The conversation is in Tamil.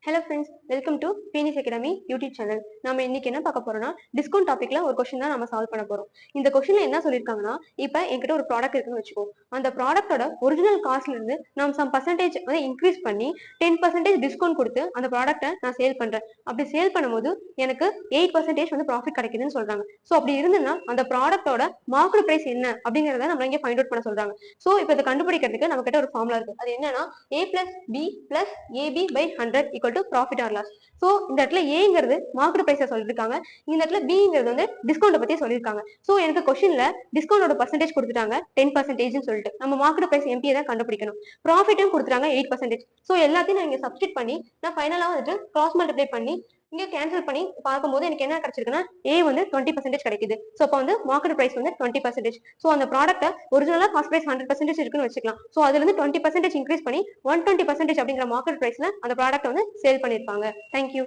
Hello friends, welcome to Phoenix Academy YouTube channel. நாம இன்னைக்கு என்ன பார்க்க போறோம்னா டிஸ்கவுண்ட் டாபிக்ல ஒரு क्वेश्चन தான் நம்ம சால்வ் பண்ண போறோம். இந்த क्वेश्चनல என்ன சொல்லிருக்காங்கன்னா, இப்போ என்கிட்ட ஒரு ப்ராடக்ட் இருக்குன்னு வெச்சுக்கோ. அந்த ப்ராடக்ட்டோட ஒரிஜினல் காஸ்ட்ல இருந்து நாம் சம் பர்சன்டேஜ் வந்து இன்க்ரீஸ் பண்ணி 10% டிஸ்கவுண்ட் கொடுத்து அந்த ப்ராடக்ட்டை நான் சேல் பண்றேன். அப்படி சேல் பண்ணும்போது எனக்கு 8% வந்து ப்ராஃபிட் கிடைக்குதுன்னு சொல்றாங்க. சோ அப்படி இருந்ததுன்னா அந்த ப்ராடக்ட்டோட மார்க்கெட் பிரைஸ் என்ன அப்படிங்கறத நம்ம இங்க ஃபைண்ட் அவுட் பண்ண சொல்றாங்க. சோ இப்போ இத கண்டுபிடிக்கிறதுக்கு நம்ம கிட்ட ஒரு ஃபார்முலா இருக்கு. அது என்னன்னா a plus b plus ab by 100 equal to profit or loss. So இந்த இடத்துல ஏங்கிறது மார்க்கெட் பிரைஸ சொல்லிருக்காங்க, இந்த இடத்துல பிங்கிறது வந்து டிஸ்கவுண்ட் பத்தி சொல்லிருக்காங்க. சோ எனக்கு क्वेश्चनல டிஸ்கவுண்டோட பர்சன்டேஜ் கொடுத்துட்டாங்க 10% ன்னு சொல்லிட்டு நம்ம மார்க்கெட் பிரைஸ் எம்பி தான் கண்டுபிடிக்கணும். ப்ராஃபிட்டும் கொடுத்துட்டாங்க 8%. சோ எல்லாத்தையும் நான் இங்க சப்ஸ்டிட் பண்ணி நான் ஃபைனலா வந்துட்டு கிராஸ் மல்டிப்ளை பண்ணி இங்க கேன்சல் பண்ணி பார்க்கும்போது எனக்கு என்ன கிடைச்சிருக்குன்னா a வந்து 20% கிடைக்குது. சோ அப்ப வந்து மார்க்கெட் பிரைஸ் வந்து 20%. சோ அந்த ப்ராடக்ட் ஒரிஜினலா காஸ்ட் பிரைஸ் 100% இருக்குன்னு வச்சுக்கலாம். சோ அதுல இருந்து 20% இன்க்ரீஸ் பண்ணி 120% அப்படிங்கிற மார்க்கெட் பிரைஸ்ல அந்த ப்ராடக்ட் வந்து சேல் பண்ணிருப்பாங்க. தேங்க்யூ.